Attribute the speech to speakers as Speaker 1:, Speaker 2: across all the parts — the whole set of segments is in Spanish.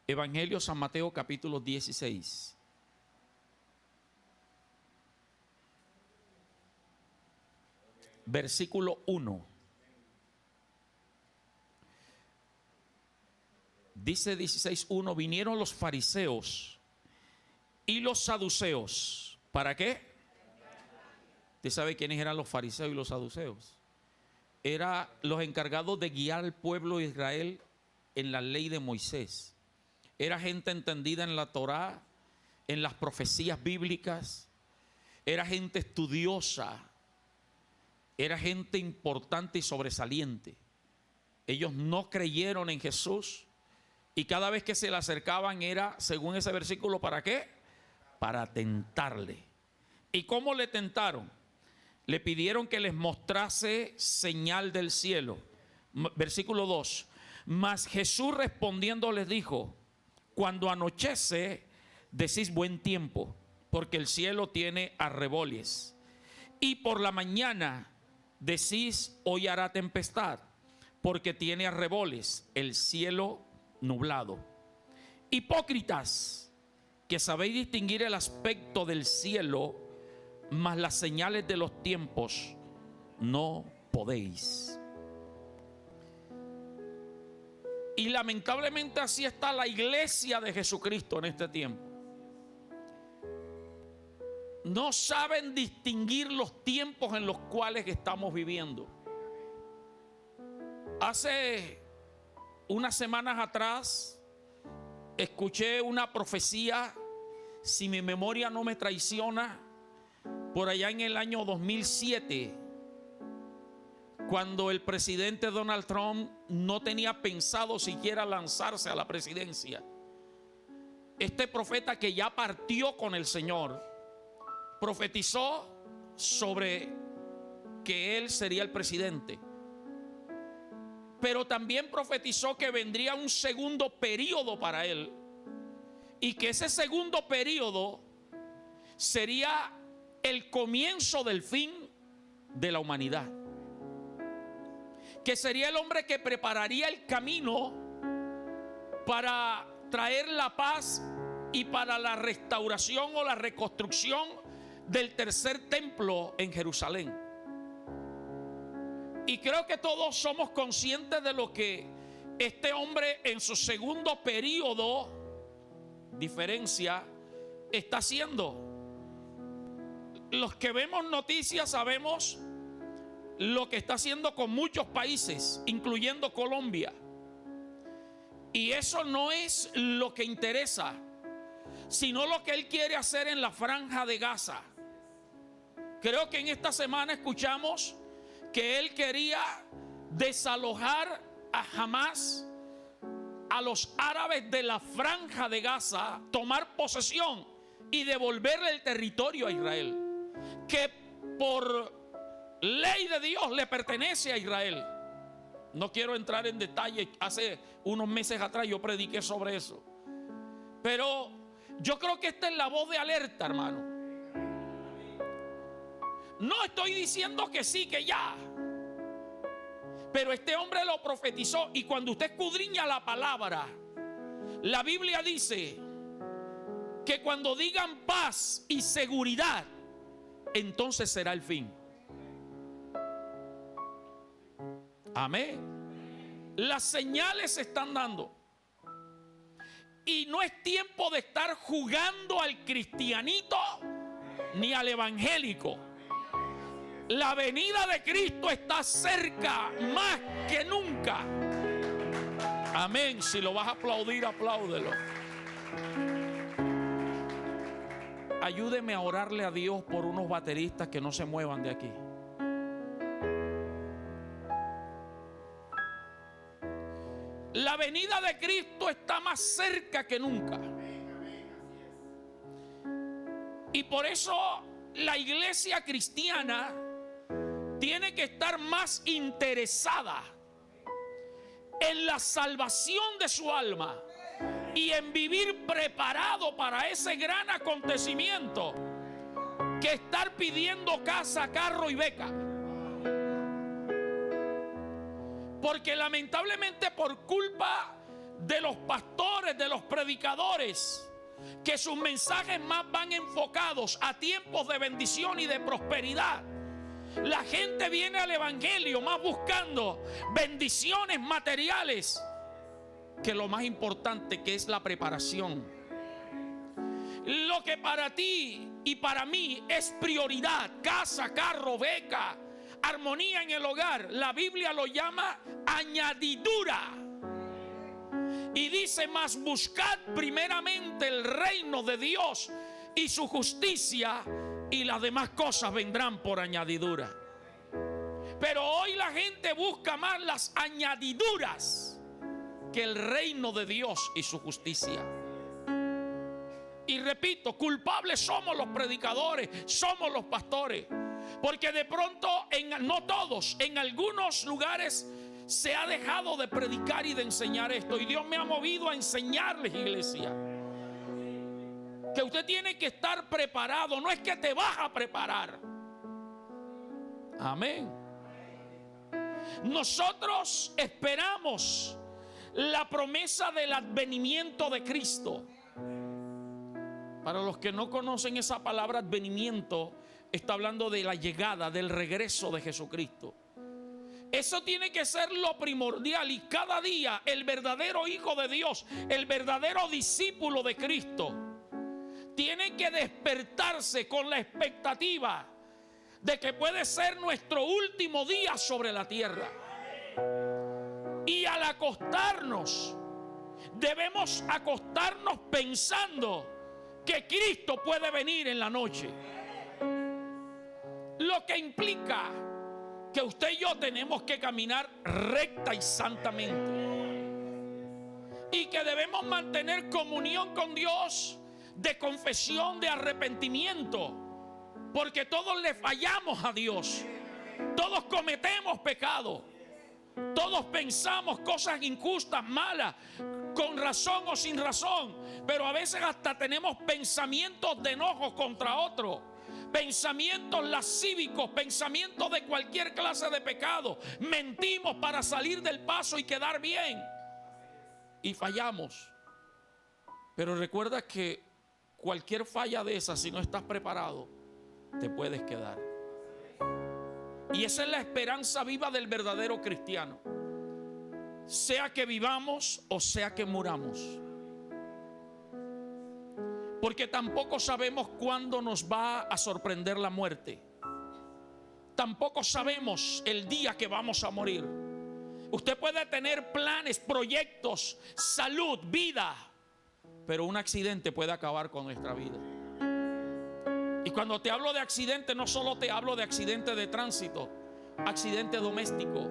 Speaker 1: Evangelio San Mateo capítulo 16. Versículo 1. Dice 16:1: vinieron los fariseos y los saduceos. ¿Para qué? ¿Usted sabe quiénes eran los fariseos y los saduceos? Eran los encargados de guiar al pueblo de Israel en la ley de Moisés. Era gente entendida en la Torá, en las profecías bíblicas. Era gente estudiosa. Era gente importante y sobresaliente. Ellos no creyeron en Jesús. Y cada vez que se le acercaban era, según ese versículo, ¿para qué? Para tentarle. ¿Y cómo le tentaron? Le pidieron que les mostrase señal del cielo. Versículo 2. Mas Jesús respondiendo les dijo: cuando anochece, decís buen tiempo, porque el cielo tiene arreboles. Y por la mañana decís hoy hará tempestad, porque tiene arreboles, el cielo nublado. Hipócritas, que sabéis distinguir el aspecto del cielo, mas las señales de los tiempos no podéis. Y lamentablemente así está la iglesia de Jesucristo en este tiempo. No saben distinguir los tiempos en los cuales estamos viviendo. Hace unas semanas atrás escuché una profecía, si mi memoria no me traiciona, por allá en el año 2007, cuando el presidente Donald Trump no tenía pensado siquiera lanzarse a la presidencia. Este profeta, que ya partió con el Señor, profetizó sobre que él sería el presidente. Pero también profetizó que vendría un segundo periodo para él, y que ese segundo periodo sería el comienzo del fin de la humanidad. Que sería el hombre que prepararía el camino para traer la paz y para la restauración o la reconstrucción del tercer templo en Jerusalén. Y creo que todos somos conscientes de lo que este hombre en su segundo periodo, diferencia, está haciendo. Los que vemos noticias sabemos lo que está haciendo con muchos países, incluyendo Colombia. Y eso no es lo que interesa, sino lo que él quiere hacer en la franja de Gaza. Creo que en esta semana escuchamos que él quería desalojar a Hamás, a los árabes de la franja de Gaza, tomar posesión y devolverle el territorio a Israel, que por ley de Dios le pertenece a Israel. No quiero entrar en detalle. Hace unos meses atrás yo prediqué sobre eso, pero yo creo que esta es la voz de alerta, hermano. No estoy diciendo que sí, que ya, pero este hombre lo profetizó. Y cuando usted escudriña la palabra, la Biblia dice que cuando digan paz y seguridad, entonces será el fin. Amén. Las señales se están dando. Y no es tiempo de estar jugando al cristianito ni al evangélico. La venida de Cristo está cerca, más que nunca. Amén. Si lo vas a aplaudir, apláudelo. Ayúdeme a orarle a Dios por unos bateristas que no se muevan de aquí. La venida de Cristo está más cerca que nunca. Y por eso la iglesia cristiana tiene que estar más interesada en la salvación de su alma y en vivir preparado para ese gran acontecimiento, que estar pidiendo casa, carro y beca. Porque lamentablemente, por culpa de los pastores, pastores, de los predicadores, que sus mensajes más van enfocados a tiempos de bendición y de prosperidad. La gente viene al evangelio más buscando bendiciones materiales que lo más importante, que es la preparación. Lo que para ti y para mí es prioridad: casa, carro, beca, armonía en el hogar, la Biblia lo llama añadidura. Y dice: mas buscad primeramente el reino de Dios y su justicia, y las demás cosas vendrán por añadidura. Pero hoy la gente busca más las añadiduras que el reino de Dios y su justicia. Y repito, culpables somos los predicadores, somos los pastores, porque de pronto, no todos, en algunos lugares se ha dejado de predicar y de enseñar esto. Y Dios me ha movido a enseñarles, iglesia, que usted tiene que estar preparado. No es que te vas a preparar. Amén. Nosotros esperamos la promesa del advenimiento de Cristo. Para los que no conocen esa palabra advenimiento, está hablando de la llegada, del regreso de Jesucristo. Eso tiene que ser lo primordial, y cada día el verdadero hijo de Dios, el verdadero discípulo de Cristo, tiene que despertarse con la expectativa de que puede ser nuestro último día sobre la tierra. Y al acostarnos, debemos acostarnos pensando que Cristo puede venir en la noche. Lo que implica que usted y yo tenemos que caminar recta y santamente, y que debemos mantener comunión con Dios, de confesión, de arrepentimiento, porque todos le fallamos a Dios. Todos cometemos pecado. Todos pensamos cosas injustas, malas, con razón o sin razón. Pero a veces hasta tenemos pensamientos de enojo contra otro, pensamientos lascívicos, pensamientos de cualquier clase de pecado. Mentimos para salir del paso y quedar bien, y fallamos. Pero recuerda que cualquier falla de esas, si no estás preparado, te puedes quedar. Y esa es la esperanza viva del verdadero cristiano, sea que vivamos o sea que muramos. Porque tampoco sabemos cuándo nos va a sorprender la muerte. Tampoco sabemos el día que vamos a morir. Usted puede tener planes, proyectos, salud, vida, pero un accidente puede acabar con nuestra vida. Y cuando te hablo de accidente, no solo te hablo de accidente de tránsito, accidente doméstico.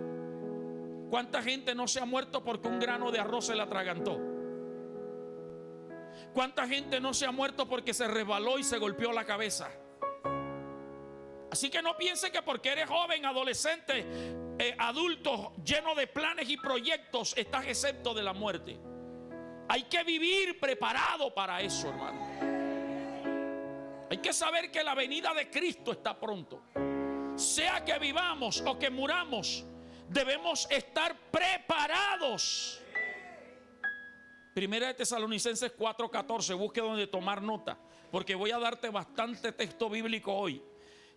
Speaker 1: ¿Cuánta gente no se ha muerto porque un grano de arroz se le atragantó? ¿Cuánta gente no se ha muerto porque se resbaló y se golpeó la cabeza? Así que no piense que porque eres joven, adolescente, adulto, lleno de planes y proyectos, estás exento de la muerte. Hay que vivir preparado para eso, hermano. Hay que saber que la venida de Cristo está pronto. Sea que vivamos o que muramos, debemos estar preparados. Primera de Tesalonicenses 4:14. Busque donde tomar nota, porque voy a darte bastante texto bíblico hoy.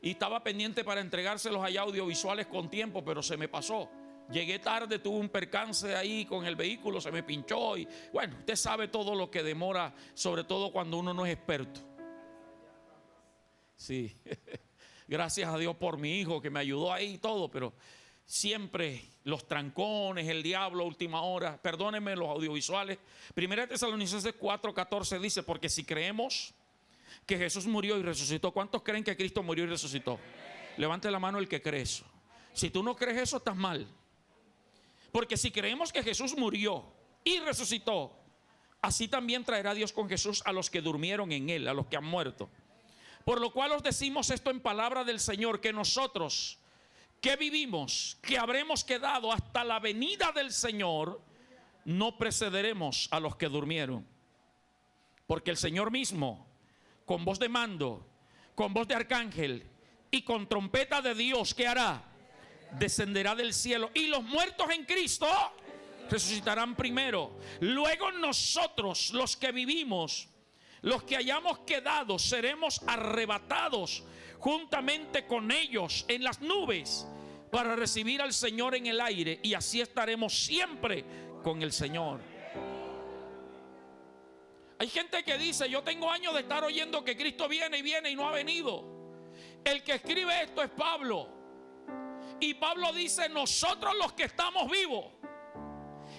Speaker 1: Y estaba pendiente para entregárselos allá audiovisuales con tiempo, pero se me pasó. Llegué tarde, tuve un percance ahí con el vehículo, se me pinchó. Y bueno, usted sabe todo lo que demora, sobre todo cuando uno no es experto. Sí, gracias a Dios por mi hijo que me ayudó ahí y todo, pero siempre los trancones, el diablo a última hora. Perdónenme los audiovisuales. Primera de Tesalonicenses 4:14 dice: porque si creemos que Jesús murió y resucitó. ¿Cuántos creen que Cristo murió y resucitó? Levante la mano el que cree eso. Si tú no crees eso, estás mal. Porque si creemos que Jesús murió y resucitó, así también traerá Dios con Jesús a los que durmieron en él, a los que han muerto. Por lo cual os decimos esto en palabra del Señor, que nosotros que vivimos, que habremos quedado hasta la venida del Señor, no precederemos a los que durmieron. Porque el Señor mismo, con voz de mando, con voz de arcángel y con trompeta de Dios, ¿qué hará? Descenderá del cielo, y los muertos en Cristo resucitarán primero. Luego nosotros, los que vivimos, los que hayamos quedado, seremos arrebatados juntamente con ellos en las nubes para recibir al Señor en el aire, y así estaremos siempre con el Señor. Hay gente que dice: yo tengo años de estar oyendo que Cristo viene y viene y no ha venido. El que escribe esto es Pablo. Y Pablo dice: nosotros los que estamos vivos.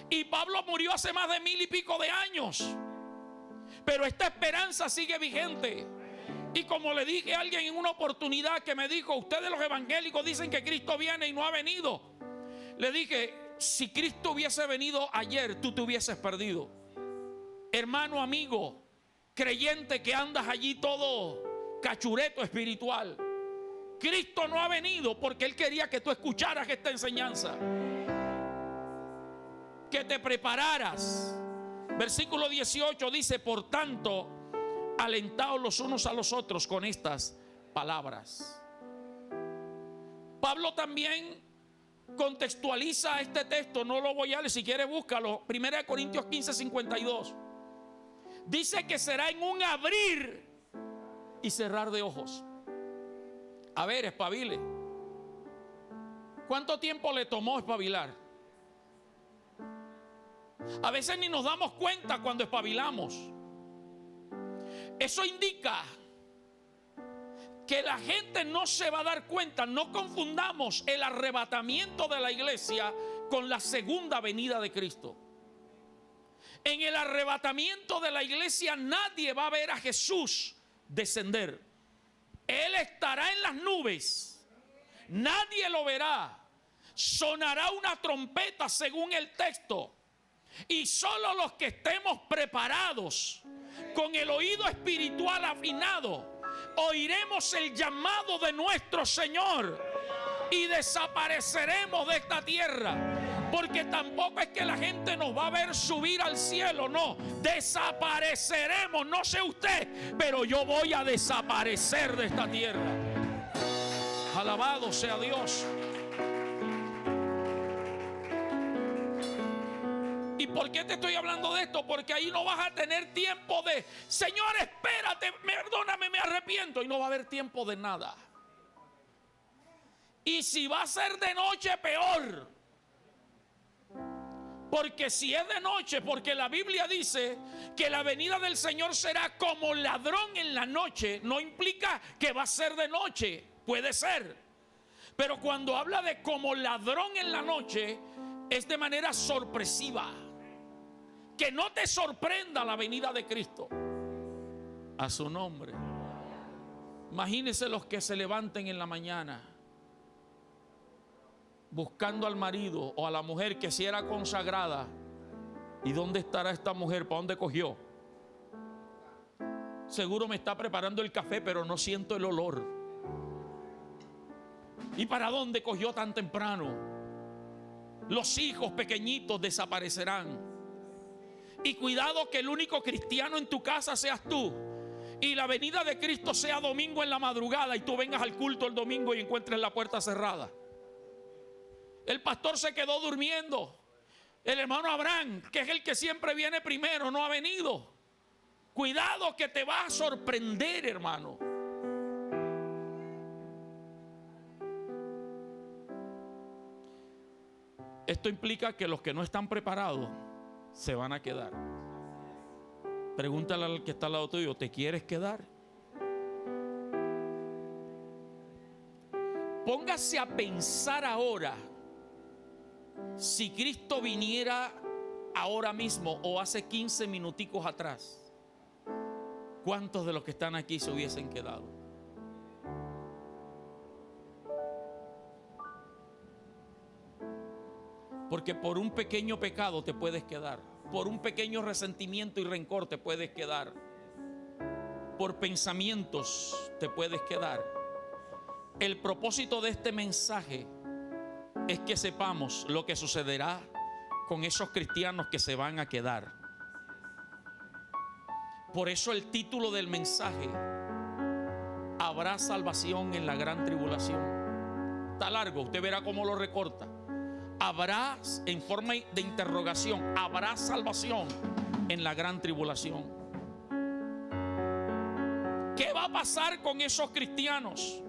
Speaker 1: Y Pablo murió hace más de 1000 y pico de años. Pero esta esperanza sigue vigente. Y como le dije a alguien en una oportunidad que me dijo: ustedes los evangélicos dicen que Cristo viene y no ha venido. Le dije: si Cristo hubiese venido ayer, tú te hubieses perdido. Hermano, amigo, creyente que andas allí todo cachureto espiritual, Cristo no ha venido porque Él quería que tú escucharas esta enseñanza, que te prepararas. Versículo 18 dice: por tanto, alentaos los unos a los otros con estas palabras. Pablo también contextualiza este texto, no lo voy a leer, si quieres búscalo. 1 Corintios 15, 52. Dice que será en un abrir y cerrar de ojos. A ver, espabile. ¿Cuánto tiempo le tomó espabilar? A veces ni nos damos cuenta cuando espabilamos. Eso indica que la gente no se va a dar cuenta. No confundamos el arrebatamiento de la iglesia con la segunda venida de Cristo. En el arrebatamiento de la iglesia nadie va a ver a Jesús descender. Él estará en las nubes. Nadie lo verá. Sonará una trompeta según el texto. Y solo los que estemos preparados, con el oído espiritual afinado, oiremos el llamado de nuestro Señor y desapareceremos de esta tierra. Porque tampoco es que la gente nos va a ver subir al cielo, no, desapareceremos. No sé usted, pero yo voy a desaparecer de esta tierra. Alabado sea Dios. ¿Y por qué te estoy hablando de esto? Porque ahí no vas a tener tiempo de: Señor, espérate, perdóname, me arrepiento. Y no va a haber tiempo de nada. Y si va a ser de noche, peor. Porque si es de noche, porque la Biblia dice que la venida del Señor será como ladrón en la noche, no implica que va a ser de noche, puede ser. Pero cuando habla de como ladrón en la noche, es de manera sorpresiva. Que no te sorprenda la venida de Cristo. A su nombre. Imagínense los que se levanten en la mañana buscando al marido o a la mujer que si era consagrada. ¿Y dónde estará esta mujer? ¿Para dónde cogió? Seguro me está preparando el café, pero no siento el olor. ¿Y para dónde cogió tan temprano? Los hijos pequeñitos desaparecerán. Y cuidado que el único cristiano en tu casa seas tú. Y la venida de Cristo sea domingo en la madrugada y tú vengas al culto el domingo y encuentres la puerta cerrada. El pastor se quedó durmiendo. El hermano Abraham, que es el que siempre viene primero, no ha venido. Cuidado que te va a sorprender, hermano. Esto implica que los que no están preparados se van a quedar. Pregúntale al que está al lado tuyo: ¿te quieres quedar? Póngase a pensar ahora. Si Cristo viniera ahora mismo o hace 15 minuticos atrás, ¿cuántos de los que están aquí se hubiesen quedado? Porque por un pequeño pecado te puedes quedar. Por un pequeño resentimiento y rencor te puedes quedar. Por pensamientos te puedes quedar. El propósito de este mensaje es que sepamos lo que sucederá con esos cristianos que se van a quedar. Por eso el título del mensaje: ¿habrá salvación en la gran tribulación? Está largo, usted verá cómo lo recorta. habrá, en forma de interrogación, habrá salvación en la gran tribulación. ¿Qué va a pasar con esos cristianos?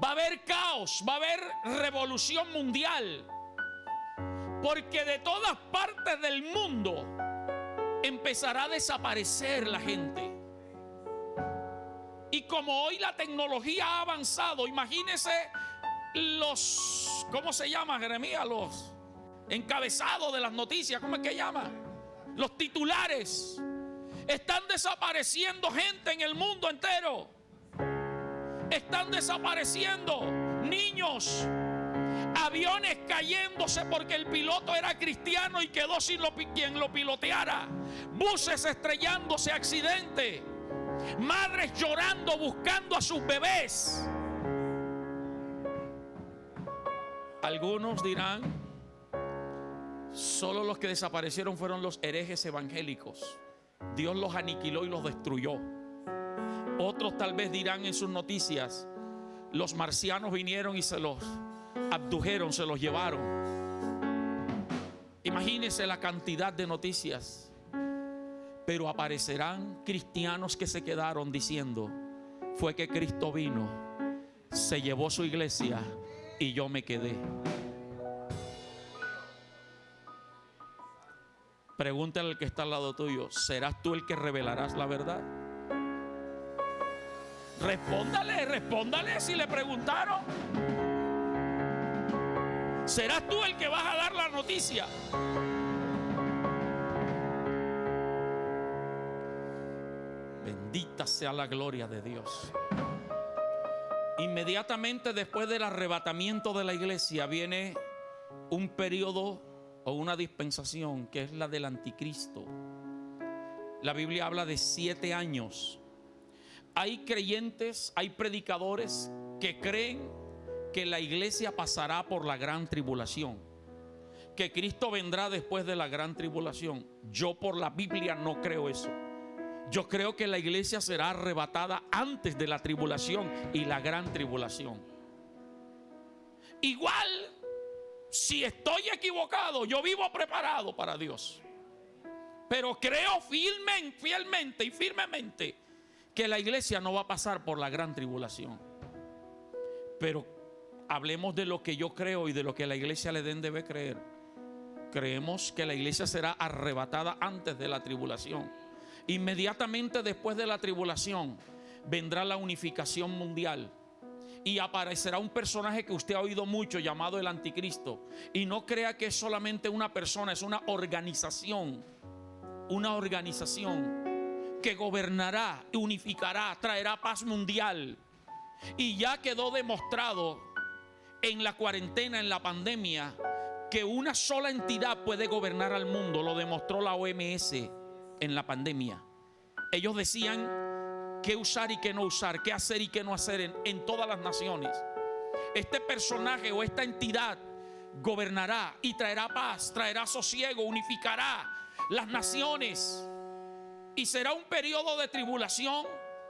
Speaker 1: Va a haber caos, va a haber revolución mundial, porque de todas partes del mundo empezará a desaparecer la gente. Y como hoy la tecnología ha avanzado, imagínense los, ¿cómo se llama, Jeremías? Los encabezados de las noticias, ¿cómo es que llama? Los titulares. Están desapareciendo gente en el mundo entero. Están desapareciendo niños, aviones cayéndose porque el piloto era cristiano y quedó sin quien lo piloteara, buses estrellándose, accidente, madres llorando buscando a sus bebés. Algunos dirán, solo los que desaparecieron fueron los herejes evangélicos. Dios los aniquiló y los destruyó. Otros tal vez dirán en sus noticias, los marcianos vinieron y se los abdujeron, se los llevaron. Imagínense la cantidad de noticias. Pero aparecerán cristianos que se quedaron diciendo, fue que Cristo vino, se llevó su iglesia y yo me quedé. Pregúntale al que está al lado tuyo, ¿serás tú el que revelarás la verdad? Respóndale si le preguntaron. ¿Serás tú el que vas a dar la noticia? Bendita sea la gloria de Dios. Inmediatamente después del arrebatamiento de la iglesia viene un periodo o una dispensación que es la del anticristo. La Biblia habla de 7 años. Hay creyentes, hay predicadores que creen que la iglesia pasará por la gran tribulación, que Cristo vendrá después de la gran tribulación. Yo por la Biblia no creo eso. Yo creo que la iglesia será arrebatada antes de la tribulación y la gran tribulación. Igual, si estoy equivocado, yo vivo preparado para Dios. Pero creo fielmente y firmemente que la iglesia no va a pasar por la gran tribulación. Pero hablemos de lo que yo creo y de lo que la iglesia le debe creer. Creemos que la iglesia será arrebatada antes de la tribulación. Inmediatamente después de la tribulación vendrá la unificación mundial y aparecerá un personaje que usted ha oído mucho llamado el anticristo. Y no crea que es solamente una persona, es una organización que gobernará, unificará, traerá paz mundial. Y ya quedó demostrado en la cuarentena, en la pandemia, que una sola entidad puede gobernar al mundo. Lo demostró la OMS en la pandemia. Ellos decían qué usar y qué no usar, qué hacer y qué no hacer en todas las naciones. Este personaje o esta entidad gobernará y traerá paz, traerá sosiego, unificará las naciones. Y será un periodo de tribulación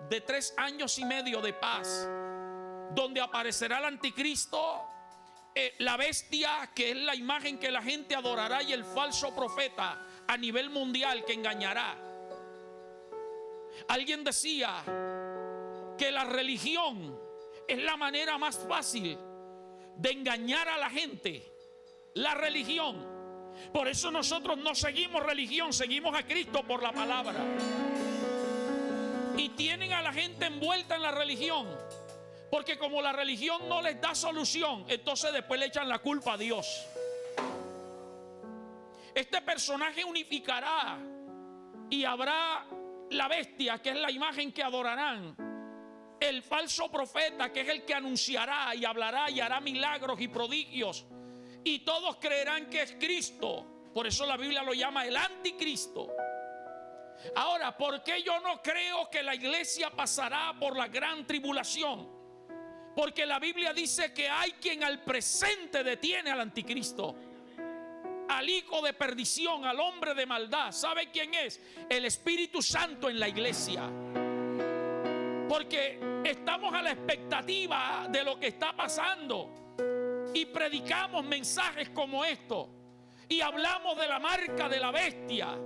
Speaker 1: de 3 años y medio de paz, donde aparecerá el anticristo, la bestia, que es la imagen que la gente adorará, y el falso profeta a nivel mundial que engañará. Alguien decía que la religión es la manera más fácil de engañar a la gente. La religión. Por eso nosotros no seguimos religión, seguimos a Cristo por la palabra. Y tienen a la gente envuelta en la religión, porque como la religión no les da solución, entonces después le echan la culpa a Dios. Este personaje unificará y habrá la bestia, que es la imagen que adorarán, el falso profeta, que es el que anunciará y hablará y hará milagros y prodigios, y todos creerán que es Cristo. Por eso la Biblia lo llama el anticristo. Ahora, ¿por qué yo no creo que la iglesia pasará por la gran tribulación? Porque la Biblia dice que hay quien al presente detiene al anticristo, al hijo de perdición, al hombre de maldad. ¿Sabe quién es? El Espíritu Santo en la iglesia. Porque estamos a la expectativa de lo que está pasando y predicamos mensajes como estos y hablamos de la marca de la bestia,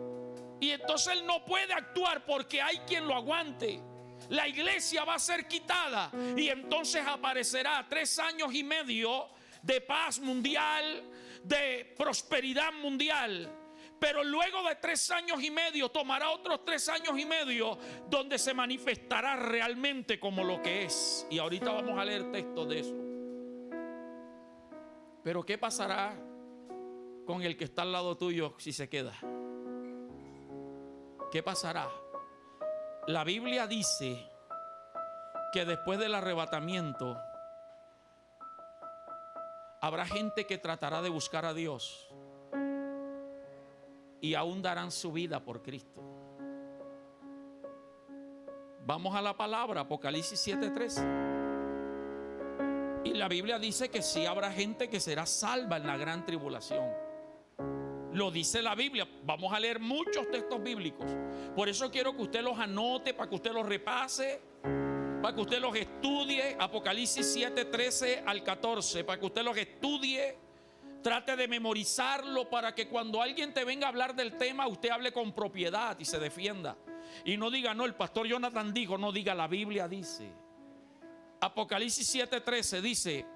Speaker 1: y entonces él no puede actuar porque hay quien lo aguante. La iglesia va a ser quitada y entonces aparecerá 3 años y medio de paz mundial, de prosperidad mundial. Pero luego de 3 años y medio tomará otros 3 años y medio donde se manifestará realmente como lo que es. Y ahorita vamos a leer textos de eso. Pero ¿qué pasará con el que está al lado tuyo si se queda? ¿Qué pasará? La Biblia dice que después del arrebatamiento habrá gente que tratará de buscar a Dios y aún darán su vida por Cristo. Vamos a la palabra, Apocalipsis 7:13. Y la Biblia dice que sí habrá gente que será salva en la gran tribulación. Lo dice la Biblia. Vamos a leer muchos textos bíblicos. Por eso quiero que usted los anote, para que usted los repase, para que usted los estudie. Apocalipsis 7:13 al 14, para que usted los estudie. Trate de memorizarlo para que cuando alguien te venga a hablar del tema, usted hable con propiedad y se defienda. Y no diga, no, el pastor Jonathan dijo. No, diga, la Biblia dice. Apocalipsis 7:13 dice: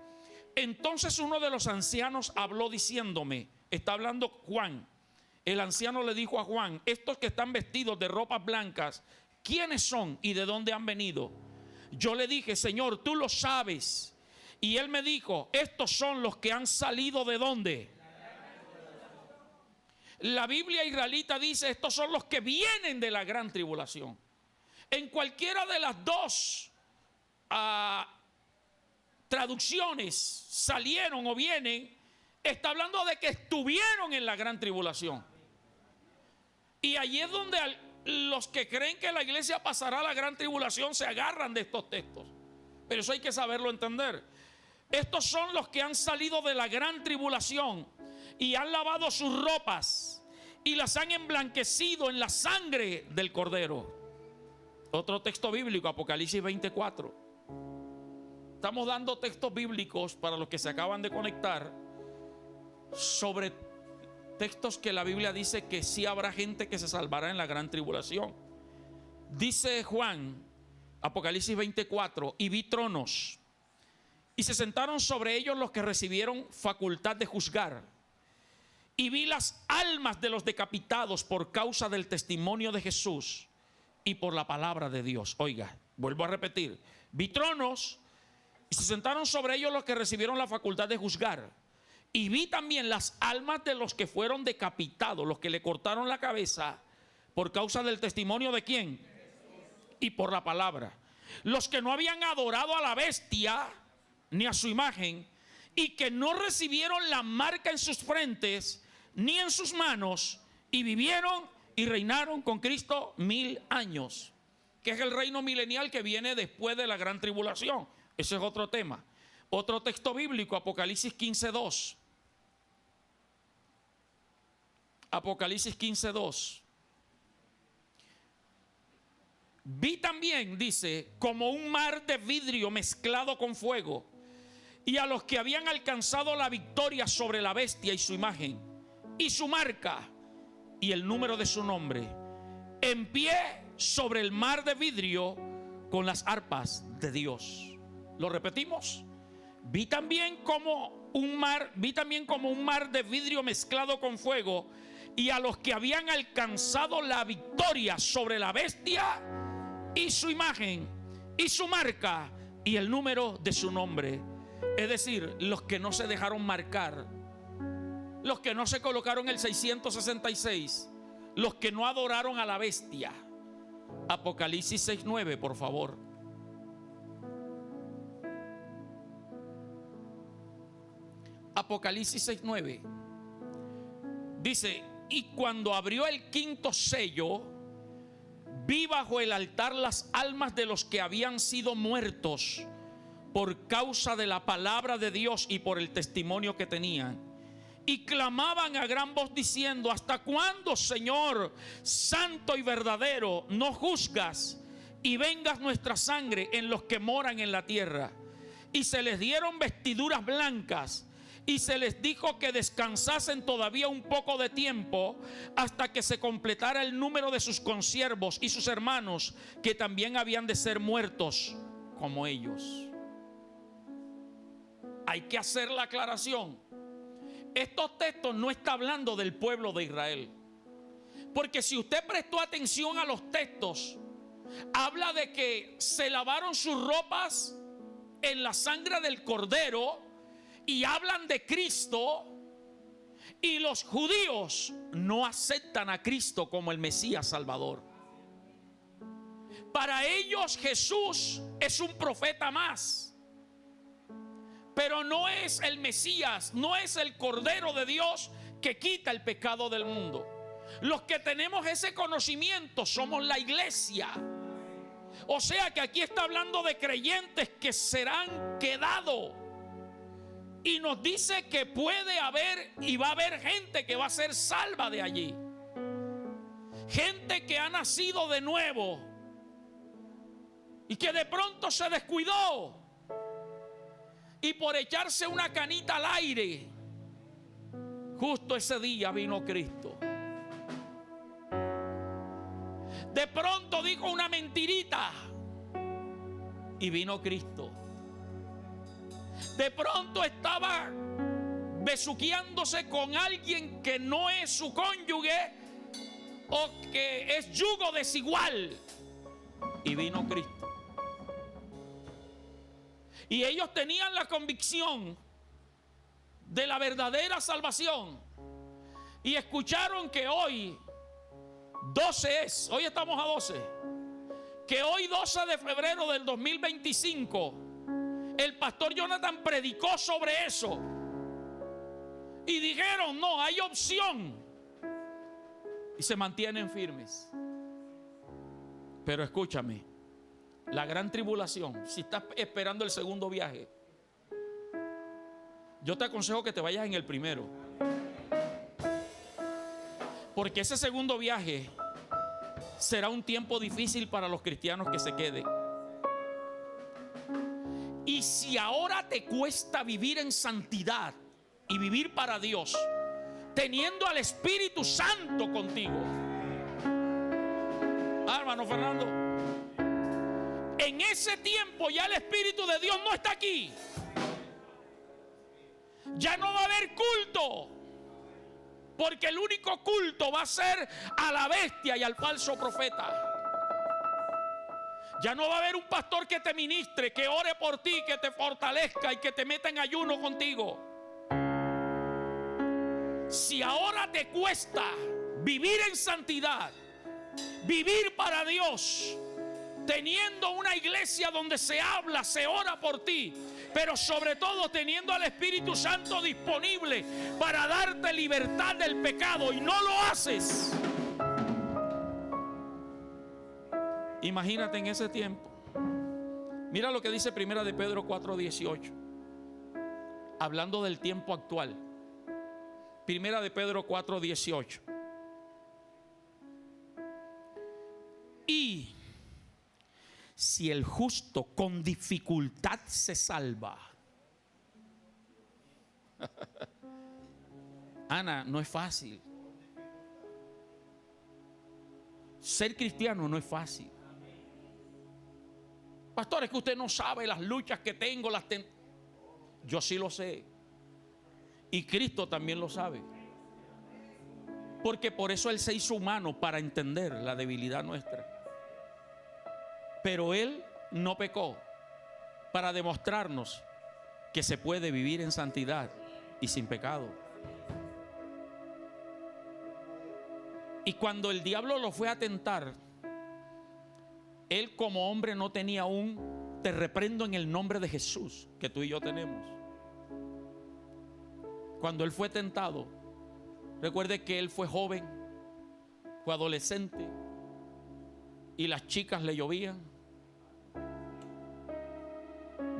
Speaker 1: entonces uno de los ancianos habló diciéndome, está hablando Juan, el anciano le dijo a Juan: estos que están vestidos de ropas blancas, ¿quiénes son y de dónde han venido? Yo le dije: Señor, tú lo sabes. Y él me dijo: estos son los que han salido ¿de dónde? La Biblia israelita dice: estos son los que vienen de la gran tribulación. En cualquiera de las dos traducciones, salieron o vienen, está hablando de que estuvieron en la gran tribulación. Y allí es donde los que creen que la iglesia pasará a la gran tribulación se agarran de estos textos. Pero eso hay que saberlo entender. Estos son los que han salido de la gran tribulación y han lavado sus ropas y las han emblanquecido en la sangre del Cordero. Otro texto bíblico, Apocalipsis 24. Estamos dando textos bíblicos para los que se acaban de conectar sobre textos que la Biblia dice que sí habrá gente que se salvará en la gran tribulación. Dice Juan, Apocalipsis 24: y vi tronos, y se sentaron sobre ellos los que recibieron facultad de juzgar. Y vi las almas de los decapitados por causa del testimonio de Jesús y por la palabra de Dios. Oiga, vuelvo a repetir: vi tronos, y se sentaron sobre ellos los que recibieron la facultad de juzgar. Y vi también las almas de los que fueron decapitados, los que le cortaron la cabeza por causa del testimonio de ¿quién? Y por la palabra. Los que no habían adorado a la bestia ni a su imagen, y que no recibieron la marca en sus frentes ni en sus manos, y vivieron y reinaron con Cristo 1000 años, que es el reino milenial que viene después de la gran tribulación. Ese es otro tema. Otro texto bíblico, Apocalipsis 15:2. Apocalipsis 15:2. Vi también, dice, como un mar de vidrio mezclado con fuego, y a los que habían alcanzado la victoria sobre la bestia y su imagen, y su marca, y el número de su nombre, en pie sobre el mar de vidrio con las arpas de Dios. ¿Lo repetimos? Vi también como un mar de vidrio mezclado con fuego, y a los que habían alcanzado la victoria sobre la bestia y su imagen y su marca y el número de su nombre. Es decir, los que no se dejaron marcar, los que no se colocaron el 666, los que no adoraron a la bestia. Apocalipsis 6:9, por favor. Apocalipsis 6:9 dice: y cuando abrió el quinto sello, vi bajo el altar las almas de los que habían sido muertos por causa de la palabra de Dios y por el testimonio que tenían, y clamaban a gran voz diciendo: ¿hasta cuándo, Señor, santo y verdadero, no juzgas y venga nuestra sangre en los que moran en la tierra. Y se les dieron vestiduras blancas, y se les dijo que descansasen todavía un poco de tiempo, hasta que se completara el número de sus consiervos y sus hermanos, que también habían de ser muertos como ellos. Hay que hacer la aclaración. Estos textos no están hablando del pueblo de Israel. Porque si usted prestó atención a los textos, habla de que se lavaron sus ropas en la sangre del Cordero, y hablan de Cristo. Y los judíos no aceptan a Cristo como el Mesías Salvador. Para ellos Jesús es un profeta más, pero no es el Mesías, no es el Cordero de Dios que quita el pecado del mundo. Los que tenemos ese conocimiento somos la iglesia. O sea que aquí está hablando de creyentes que serán quedados. Y nos dice que puede haber y va a haber gente que va a ser salva de allí. Gente que ha nacido de nuevo y que de pronto se descuidó, y por echarse una canita al aire, justo ese día vino Cristo. De pronto dijo una mentirita y vino Cristo. De pronto estaba besuqueándose con alguien que no es su cónyuge o que es yugo desigual, y vino Cristo. Y ellos tenían la convicción de la verdadera salvación, y escucharon que hoy 12 es, hoy estamos a 12, que hoy 12 de febrero del 2025 el pastor Jonathan predicó sobre eso, y dijeron: no, hay opción, y se mantienen firmes. Pero escúchame, la gran tribulación, si estás esperando el segundo viaje, yo te aconsejo que te vayas en el primero, porque ese segundo viaje será un tiempo difícil para los cristianos que se queden. Y si ahora te cuesta vivir en santidad y vivir para Dios, teniendo al Espíritu Santo contigo, hermano Fernando, en ese tiempo ya el Espíritu de Dios no está aquí. Ya no va a haber culto, porque el único culto va a ser a la bestia y al falso profeta. Ya no va a haber un pastor que te ministre, que ore por ti, que te fortalezca y que te meta en ayuno contigo. Si ahora te cuesta vivir en santidad, vivir para Dios, teniendo una iglesia donde se habla, se ora por ti, pero sobre todo teniendo al Espíritu Santo disponible para darte libertad del pecado, y no lo haces, imagínate en ese tiempo. Mira lo que dice Primera de Pedro 4:18, hablando del tiempo actual. Primera de Pedro 4:18. Y si el justo con dificultad se salva. Ana, no es fácil. Ser cristiano no es fácil. Pastor, es que usted no sabe las luchas que tengo, yo sí lo sé. Y Cristo también lo sabe. Porque por eso Él se hizo humano, para entender la debilidad nuestra. Pero Él no pecó, para demostrarnos que se puede vivir en santidad y sin pecado. Y cuando el diablo lo fue a tentar, Él como hombre no tenía un te reprendo en el nombre de Jesús que tú y yo tenemos. Cuando Él fue tentado, recuerde que Él fue joven, fue adolescente, y las chicas le llovían.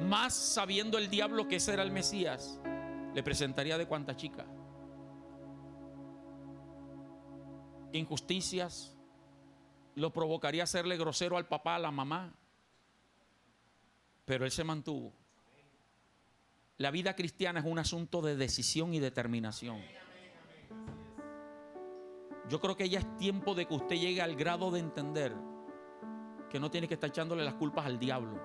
Speaker 1: Más sabiendo el diablo que ese era el Mesías, le presentaría de cuánta chica. Injusticias, lo provocaría hacerle grosero al papá, a la mamá. Pero él se mantuvo. La vida cristiana es un asunto de decisión y determinación. Yo creo que ya es tiempo de que usted llegue al grado de entender que no tiene que estar echándole las culpas al diablo.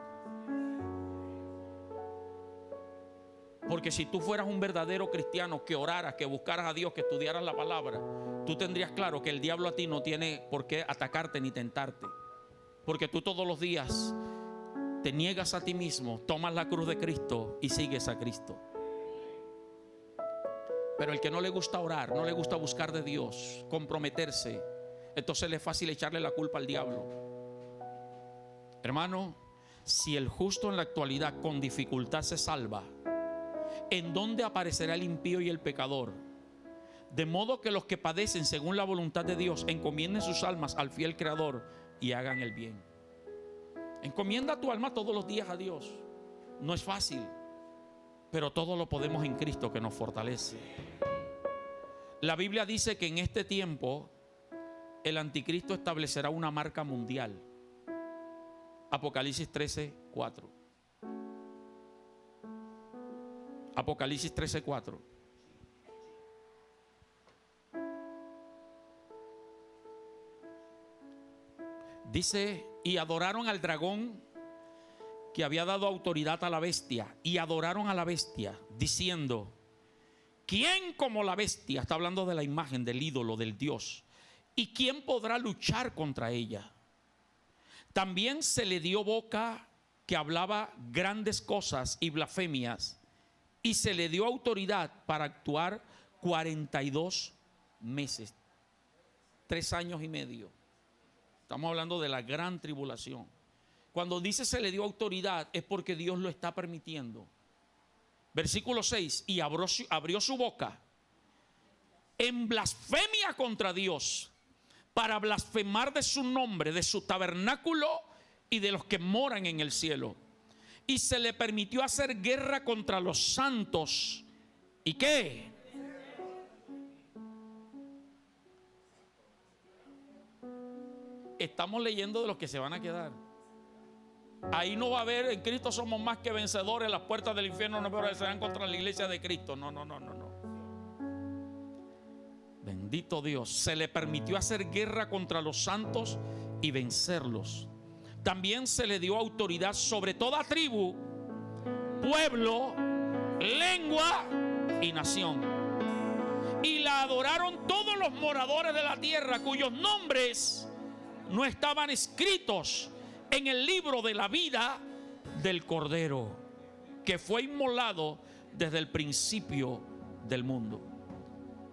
Speaker 1: Porque si tú fueras un verdadero cristiano, que oraras, que buscaras a Dios, que estudiaras la palabra, tú tendrías claro que el diablo a ti no tiene por qué atacarte ni tentarte. Porque tú todos los días te niegas a ti mismo, tomas la cruz de Cristo y sigues a Cristo. Pero el que no le gusta orar, no le gusta buscar de Dios, comprometerse, entonces le es fácil echarle la culpa al diablo. Hermano, si el justo en la actualidad con dificultad se salva, ¿en dónde aparecerá el impío y el pecador? De modo que los que padecen según la voluntad de Dios encomienden sus almas al fiel Creador y hagan el bien. Encomienda tu alma todos los días a Dios. No es fácil, pero todo lo podemos en Cristo que nos fortalece. La Biblia dice que en este tiempo el anticristo establecerá una marca mundial. Apocalipsis 13:4. Apocalipsis 13:4. Dice: y adoraron al dragón que había dado autoridad a la bestia, y adoraron a la bestia, diciendo: ¿quién como la bestia? Está hablando de la imagen, del ídolo, del Dios. ¿Y quién podrá luchar contra ella? También se le dio boca que hablaba grandes cosas y blasfemias, y se le dio autoridad para actuar 42 meses, 3 años y medio. Estamos hablando de la gran tribulación. Cuando dice se le dio autoridad es porque Dios lo está permitiendo. Versículo 6: y abrió su boca en blasfemia contra Dios, para blasfemar de su nombre, de su tabernáculo y de los que moran en el cielo. Y se le permitió hacer guerra contra los santos. ¿Y qué? Estamos leyendo de los que se van a quedar. Ahí no va a haber: en Cristo somos más que vencedores, las puertas del infierno no prevalecerán contra la iglesia de Cristo. No. Bendito Dios. Se le permitió hacer guerra contra los santos y vencerlos. También se le dio autoridad sobre toda tribu, pueblo, lengua y nación. Y la adoraron todos los moradores de la tierra, cuyos nombres no estaban escritos en el libro de la vida del Cordero, que fue inmolado desde el principio del mundo.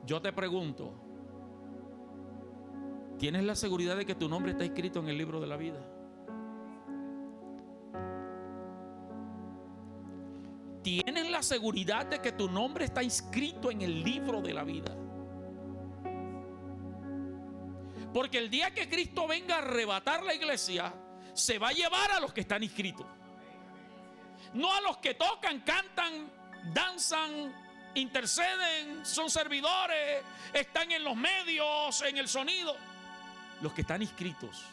Speaker 1: Yo te pregunto, ¿tienes la seguridad de que tu nombre está escrito en el libro de la vida? ¿Tienes la seguridad de que tu nombre está inscrito en el libro de la vida? Porque el día que Cristo venga a arrebatar la iglesia, se va a llevar a los que están inscritos. No a los que tocan, cantan, danzan, interceden, son servidores, están en los medios, en el sonido. Los que están inscritos.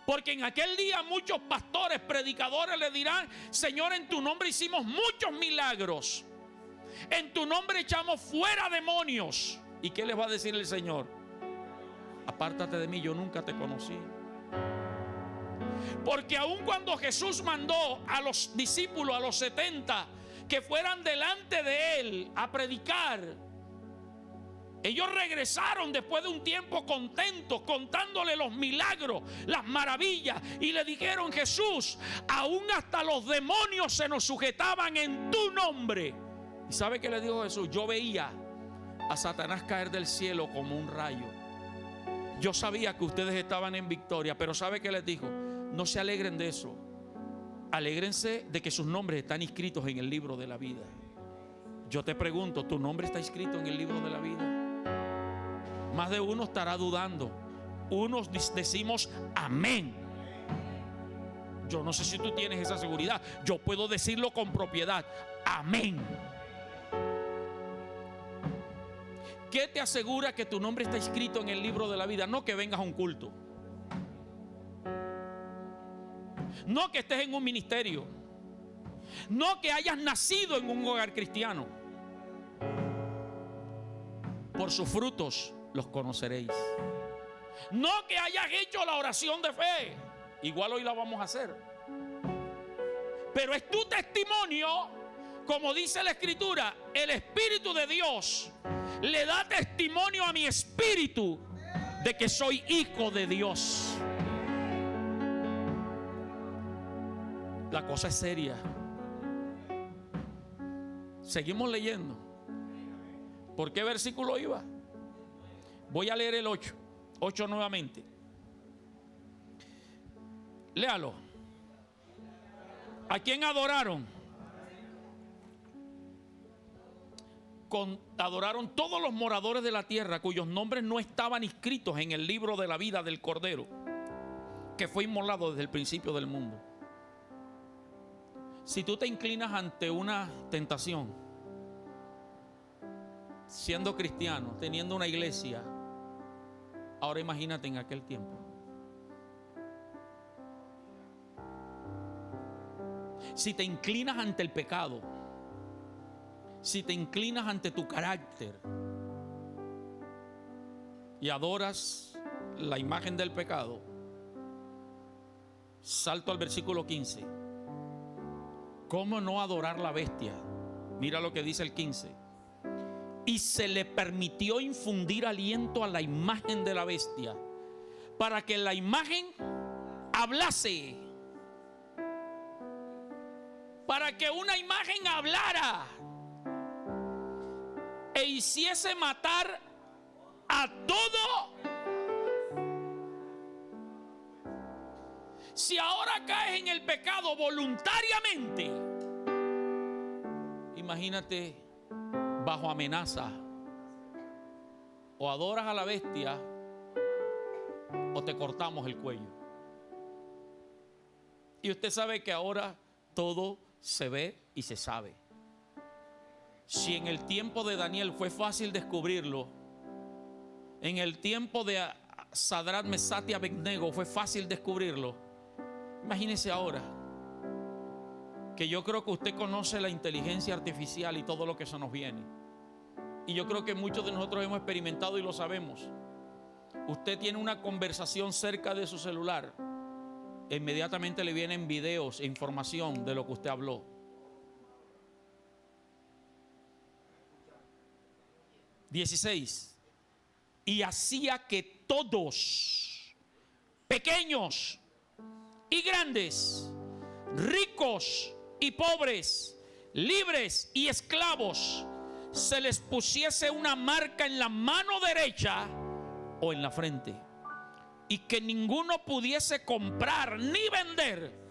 Speaker 1: Porque en aquel día muchos pastores, predicadores le dirán: Señor, en tu nombre hicimos muchos milagros, en tu nombre echamos fuera demonios. ¿Y qué les va a decir el Señor? Apártate de mí, yo nunca te conocí. Porque aun cuando Jesús mandó a los discípulos, a los 70, que fueran delante de él a predicar, ellos regresaron después de un tiempo contentos, contándole los milagros, las maravillas, y le dijeron: Jesús, aún hasta los demonios se nos sujetaban en tu nombre. ¿Y sabe qué le dijo Jesús? Yo veía a Satanás caer del cielo como un rayo. Yo sabía que ustedes estaban en victoria, pero ¿sabe qué les dijo? No se alegren de eso. Alégrense de que sus nombres están inscritos en el libro de la vida. Yo te pregunto, ¿tu nombre está inscrito en el libro de la vida? Más de uno estará dudando. Unos decimos amén. Yo no sé si tú tienes esa seguridad. Yo puedo decirlo con propiedad: amén. ¿Qué te asegura que tu nombre está inscrito en el libro de la vida? No que vengas a un culto. No que estés en un ministerio. No que hayas nacido en un hogar cristiano. Por sus frutos los conoceréis. No que hayas hecho la oración de fe. Igual hoy la vamos a hacer. Pero es tu testimonio, como dice la Escritura. El Espíritu de Dios le da testimonio a mi espíritu de que soy hijo de Dios. La cosa es seria. Seguimos leyendo. ¿Por qué versículo iba? Voy a leer el 8. 8 nuevamente. Léalo. ¿A quién adoraron? Adoraron todos los moradores de la tierra cuyos nombres no estaban inscritos en el libro de la vida del Cordero, que fue inmolado desde el principio del mundo. Si tú te inclinas ante una tentación, siendo cristiano, teniendo una iglesia, ahora imagínate en aquel tiempo. Si te inclinas ante el pecado, si te inclinas ante tu carácter y adoras la imagen del pecado, salto al versículo 15. ¿Cómo no adorar la bestia? Mira lo que dice el 15. Y se le permitió infundir aliento a la imagen de la bestia, para que la imagen hablase. Para que una imagen hablara e hiciese matar a todo. Si ahora caes en el pecado voluntariamente, imagínate bajo amenaza. O adoras a la bestia o te cortamos el cuello. Y usted sabe que ahora todo se ve y se sabe. Si en el tiempo de Daniel fue fácil descubrirlo, en el tiempo de Sadrach, Mesach y Abednego fue fácil descubrirlo, imagínese ahora, que yo creo que usted conoce la inteligencia artificial y todo lo que se nos viene. Y yo creo que muchos de nosotros hemos experimentado y lo sabemos. Usted tiene una conversación cerca de su celular, inmediatamente le vienen videos e información de lo que usted habló. Y hacía que todos, pequeños y grandes, ricos y pobres, libres y esclavos, se les pusiese una marca en la mano derecha o en la frente, y que ninguno pudiese comprar ni vender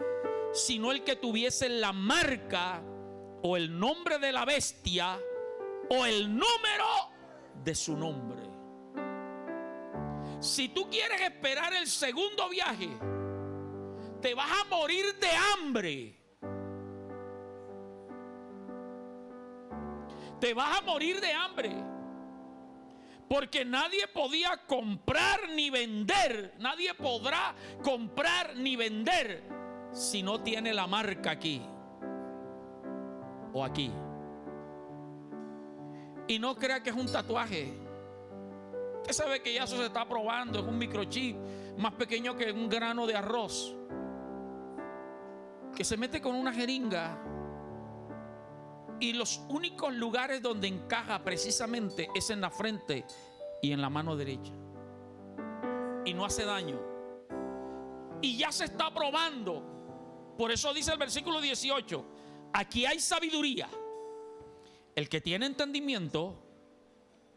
Speaker 1: sino el que tuviese la marca o el nombre de la bestia o el número de su nombre. Si tú quieres esperar el segundo viaje, te vas a morir de hambre. Te vas a morir de hambre. Porque nadie podía comprar ni vender. Nadie podrá comprar ni vender si no tiene la marca aquí o aquí. Y no crea que es un tatuaje. Usted sabe que ya eso se está probando. Es un microchip más pequeño que un grano de arroz, que se mete con una jeringa. Y los únicos lugares donde encaja precisamente es en la frente y en la mano derecha. Y no hace daño. Y ya se está probando. Por eso dice el versículo 18: aquí hay sabiduría. El que tiene entendimiento,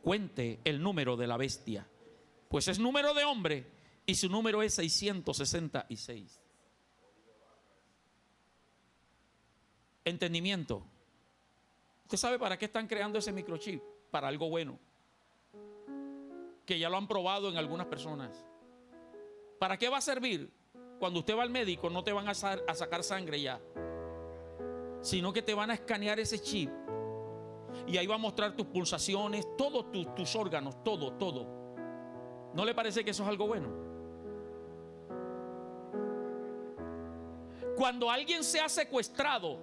Speaker 1: cuente el número de la bestia, pues es número de hombre y su número es 666. Entendimiento. ¿Usted sabe para qué están creando ese microchip? Para algo bueno, que ya lo han probado en algunas personas. ¿Para qué va a servir? Cuando usted va al médico, no te van a sacar sangre ya, sino que te van a escanear ese chip y ahí va a mostrar tus pulsaciones, todos tus órganos, todo. ¿No le parece que eso es algo bueno? Cuando alguien sea secuestrado,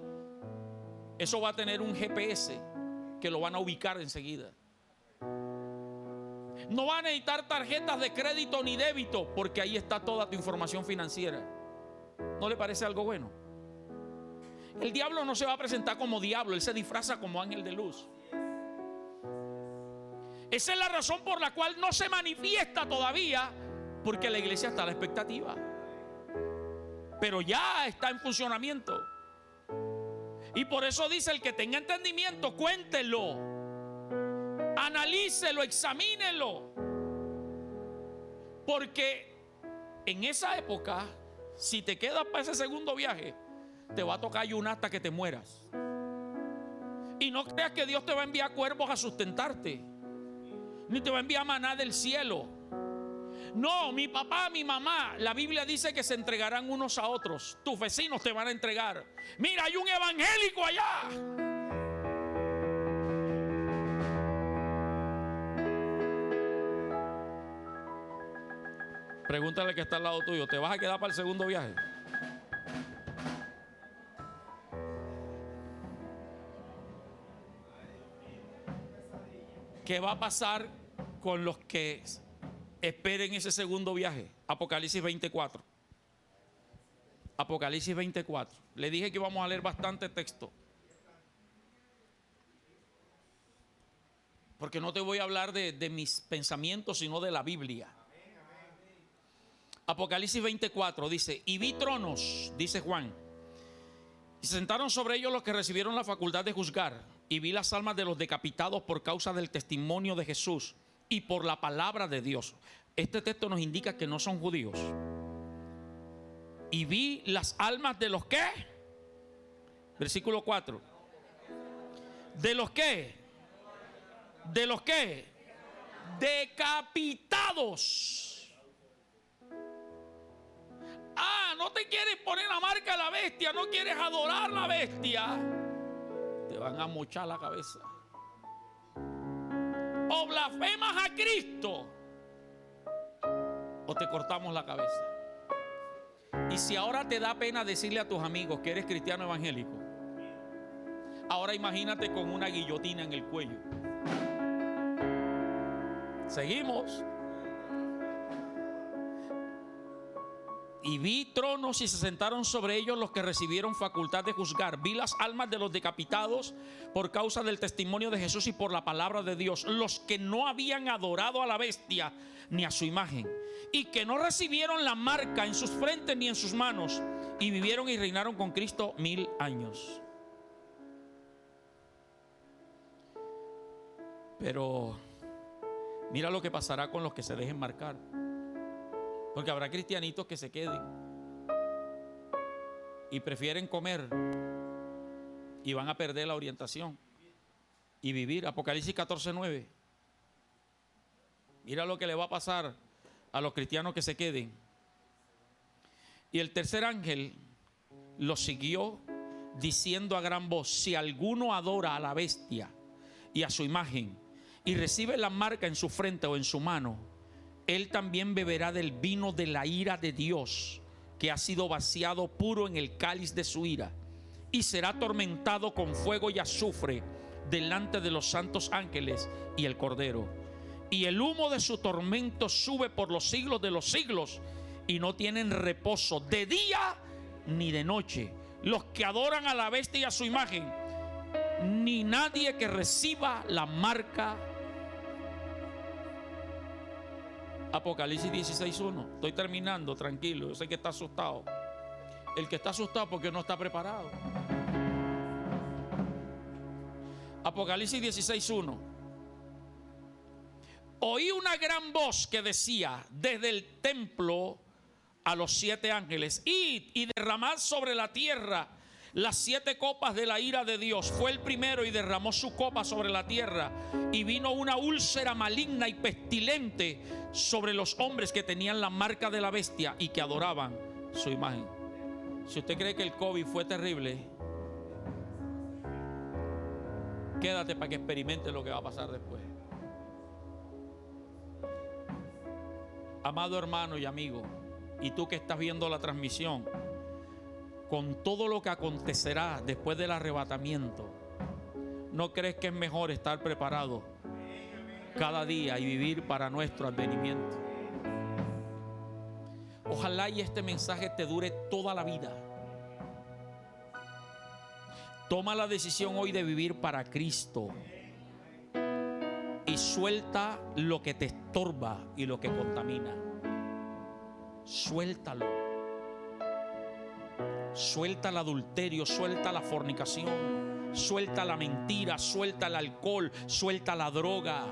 Speaker 1: eso va a tener un GPS que lo van a ubicar enseguida. No van a necesitar tarjetas de crédito ni débito, porque ahí está toda tu información financiera. ¿No le parece algo bueno? El diablo no se va a presentar como diablo, él se disfraza como ángel de luz. Esa es la razón por la cual no se manifiesta todavía, porque la iglesia está a la expectativa. Pero ya está en funcionamiento. Y por eso dice: el que tenga entendimiento, cuéntelo, analícelo, examínelo. Porque en esa época, si te quedas para ese segundo viaje, te va a tocar ayunar hasta que te mueras. Y no creas que Dios te va a enviar cuervos a sustentarte, ni te va a enviar maná del cielo. No, mi papá, mi mamá, la Biblia dice que se entregarán unos a otros. Tus vecinos te van a entregar. Mira, hay un evangélico allá. Pregúntale que está al lado tuyo: ¿te vas a quedar para el segundo viaje? ¿Qué va a pasar con los que esperen ese segundo viaje? Apocalipsis 24. Apocalipsis 24. Le dije que íbamos a leer bastante texto, porque no te voy a hablar de mis pensamientos, sino de la Biblia. Apocalipsis 24 dice: y vi tronos, dice Juan, y se sentaron sobre ellos los que recibieron la facultad de juzgar, y vi las almas de los decapitados por causa del testimonio de Jesús y por la palabra de Dios. Este texto nos indica que no son judíos. Y vi las almas de los que, versículo 4, de los que, decapitados. No te quieres poner la marca de la bestia, no quieres adorar la bestia, te van a mochar la cabeza. O blasfemas a Cristo, o te cortamos la cabeza. Y si ahora te da pena decirle a tus amigos que eres cristiano evangélico, ahora imagínate con una guillotina en el cuello. Seguimos. Y vi tronos y se sentaron sobre ellos los que recibieron facultad de juzgar. Vi las almas de los decapitados por causa del testimonio de Jesús y por la palabra de Dios, los que no habían adorado a la bestia ni a su imagen, y que no recibieron la marca en sus frentes ni en sus manos, y vivieron y reinaron con Cristo 1000 años. Pero mira lo que pasará con los que se dejen marcar. Porque habrá cristianitos que se queden y prefieren comer y van a perder la orientación y vivir. Apocalipsis 14:9. Mira lo que le va a pasar a los cristianos que se queden. Y el tercer ángel los siguió diciendo a gran voz: si alguno adora a la bestia y a su imagen y recibe la marca en su frente o en su mano, él también beberá del vino de la ira de Dios, que ha sido vaciado puro en el cáliz de su ira, y será atormentado con fuego y azufre delante de los santos ángeles y el Cordero. Y el humo de su tormento sube por los siglos de los siglos, y no tienen reposo de día ni de noche los que adoran a la bestia y a su imagen, ni nadie que reciba la marca. Apocalipsis 16:1. Estoy terminando, tranquilo. Yo sé que está asustado. El que está asustado porque no está preparado. Apocalipsis 16:1. Oí una gran voz que decía desde el templo a los 7 ángeles: id y derramad sobre la tierra las 7 copas de la ira de Dios. Fue el primero y derramó su copa sobre la tierra, y vino una úlcera maligna y pestilente sobre los hombres que tenían la marca de la bestia y que adoraban su imagen. Si usted cree que el COVID fue terrible, quédate para que experimente lo que va a pasar después. Amado hermano y amigo, y tú que estás viendo la transmisión, con todo lo que acontecerá después del arrebatamiento, ¿no crees que es mejor estar preparado cada día y vivir para nuestro advenimiento? Ojalá y este mensaje te dure toda la vida. Toma la decisión hoy de vivir para Cristo y suelta lo que te estorba y lo que contamina. Suéltalo. Suelta el adulterio, suelta la fornicación, suelta la mentira, suelta el alcohol, suelta la droga.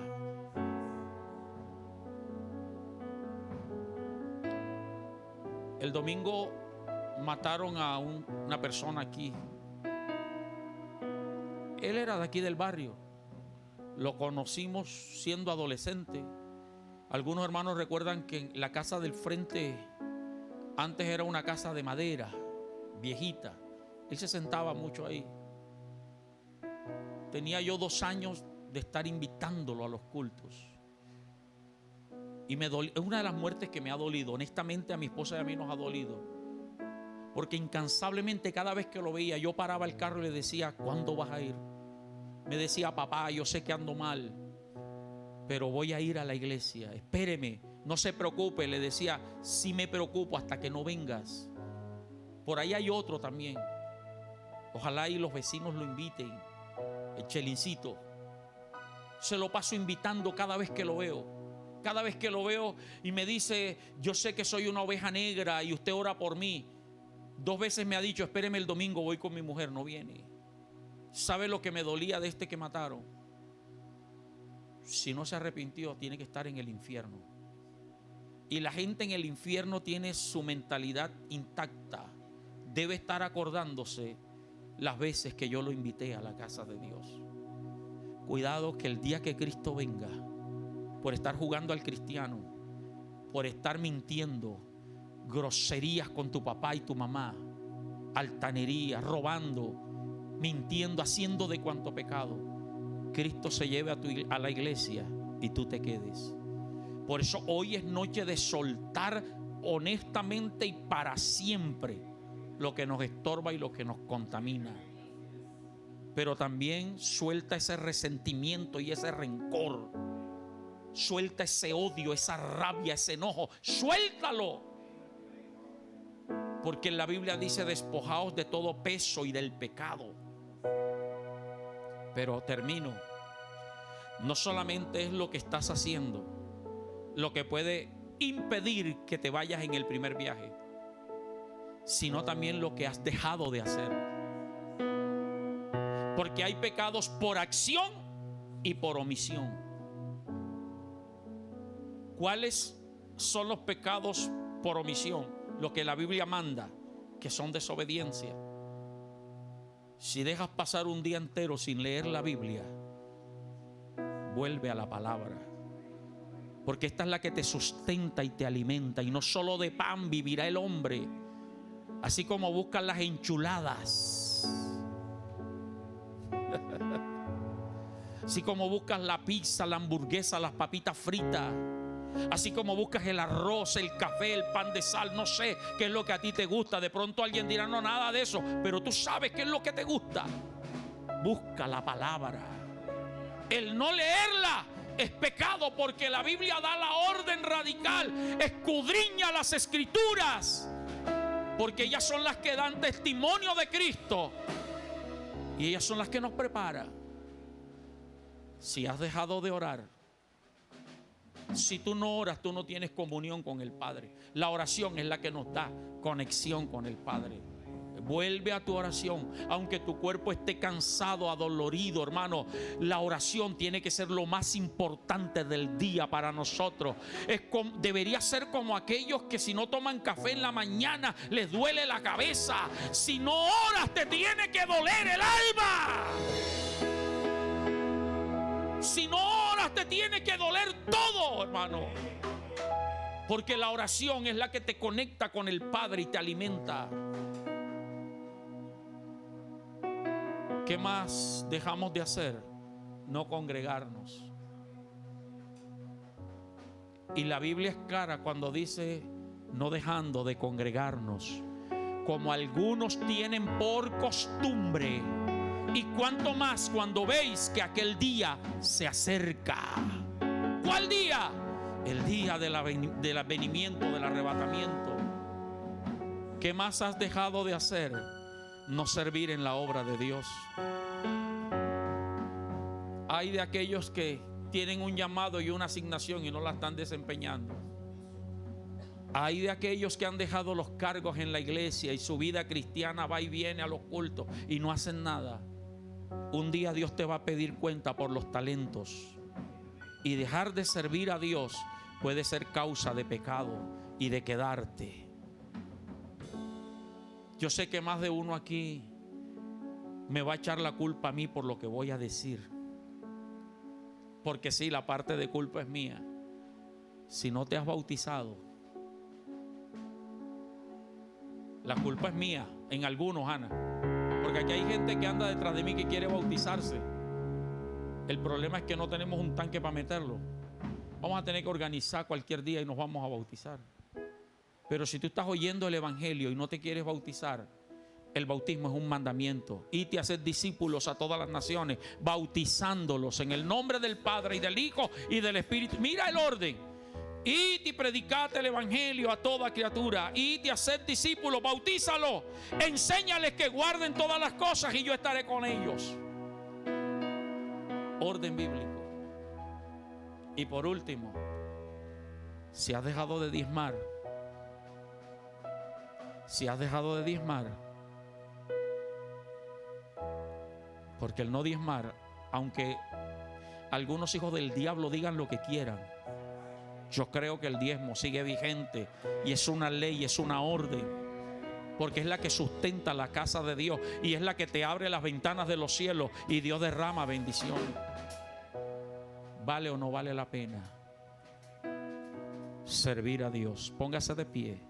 Speaker 1: El domingo mataron a una persona aquí. Él era de aquí del barrio. Lo conocimos siendo adolescente. Algunos hermanos recuerdan que la casa del frente antes era una casa de madera, viejita. Él se sentaba mucho ahí. Tenía yo 2 años de estar invitándolo a los cultos. Y me dolió. Es una de las muertes que me ha dolido. Honestamente, a mi esposa y a mí nos ha dolido. Porque incansablemente cada vez que lo veía, yo paraba el carro y le decía: ¿cuándo vas a ir? Me decía: papá, yo sé que ando mal, pero voy a ir a la iglesia. Espéreme, no se preocupe. Le decía: sí me preocupo hasta que no vengas. Por ahí hay otro también. Ojalá y los vecinos lo inviten. El Chelincito. Se lo paso invitando cada vez que lo veo. Cada vez que lo veo y me dice: yo sé que soy una oveja negra y usted ora por mí. 2 veces me ha dicho: espéreme el domingo, voy con mi mujer. No viene. ¿Sabe lo que me dolía de este que mataron? Si no se arrepintió, tiene que estar en el infierno. Y la gente en el infierno tiene su mentalidad intacta. Debe estar acordándose las veces que yo lo invité a la casa de Dios. Cuidado, que el día que Cristo venga, por estar jugando al cristiano, por estar mintiendo, groserías con tu papá y tu mamá, altanería, robando, mintiendo, haciendo de cuanto pecado, Cristo se lleve a la iglesia y tú te quedes. Por eso hoy es noche de soltar honestamente y para siempre lo que nos estorba y lo que nos contamina. Pero también suelta ese resentimiento y ese rencor. Suelta ese odio, esa rabia, ese enojo. Suéltalo. Porque en la Biblia dice: despojaos de todo peso y del pecado. Pero termino. No solamente es lo que estás haciendo lo que puede impedir que te vayas en el primer viaje, sino también lo que has dejado de hacer. Porque hay pecados por acción y por omisión. ¿Cuáles son los pecados por omisión? Lo que la Biblia manda, que son desobediencia. Si dejas pasar un día entero sin leer la Biblia, vuelve a la palabra. Porque esta es la que te sustenta y te alimenta. Y no solo de pan vivirá el hombre. Así como buscan las enchuladas, así como buscas la pizza, la hamburguesa, las papitas fritas, así como buscas el arroz, el café, el pan de sal, no sé qué es lo que a ti te gusta. De pronto alguien dirá: no, nada de eso. Pero tú sabes qué es lo que te gusta. Busca la palabra. El no leerla es pecado, porque la Biblia da la orden radical: escudriña las escrituras, porque ellas son las que dan testimonio de Cristo y ellas son las que nos preparan. Si has dejado de orar, si tú no oras, tú no tienes comunión con el Padre. La oración es la que nos da conexión con el Padre. Vuelve a tu oración, aunque tu cuerpo esté cansado, adolorido, hermano. La oración tiene que ser lo más importante del día para nosotros. Debería ser como aquellos que si no toman café en la mañana les duele la cabeza. Si no oras, te tiene que doler el alma. Si no oras, te tiene que doler todo, hermano. Porque la oración es la que te conecta con el Padre y te alimenta. ¿Qué más dejamos de hacer? No congregarnos. Y la Biblia es clara cuando dice: no dejando de congregarnos, como algunos tienen por costumbre, y cuanto más cuando veis que aquel día se acerca. ¿Cuál día? El día del advenimiento, del arrebatamiento. ¿Qué más has dejado de hacer? No servir en la obra de Dios. Hay de aquellos que tienen un llamado y una asignación y no la están desempeñando. Hay de aquellos que han dejado los cargos en la iglesia y su vida cristiana va y viene a los cultos y no hacen nada. Un día Dios te va a pedir cuenta por los talentos, y dejar de servir a Dios puede ser causa de pecado y de quedarte. Yo sé que más de uno aquí me va a echar la culpa a mí por lo que voy a decir, porque sí, la parte de culpa es mía. Si no te has bautizado, la culpa es mía en algunos, Ana, porque aquí hay gente que anda detrás de mí que quiere bautizarse. El problema es que no tenemos un tanque para meterlo. Vamos a tener que organizar cualquier día y nos vamos a bautizar. Pero si tú estás oyendo el evangelio y no te quieres bautizar, el bautismo es un mandamiento. Id y haced discípulos a todas las naciones, bautizándolos en el nombre del Padre y del Hijo y del Espíritu. Mira el orden. Id y predicad el evangelio a toda criatura. Id y haced discípulos, bautízalos, enséñales que guarden todas las cosas y yo estaré con ellos. Orden bíblico. Y por último, si has dejado de diezmar, porque el no diezmar, aunque algunos hijos del diablo digan lo que quieran, yo creo que el diezmo sigue vigente y es una ley, es una orden, porque es la que sustenta la casa de Dios y es la que te abre las ventanas de los cielos y Dios derrama bendición. ¿Vale o no vale la pena servir a Dios? Póngase de pie.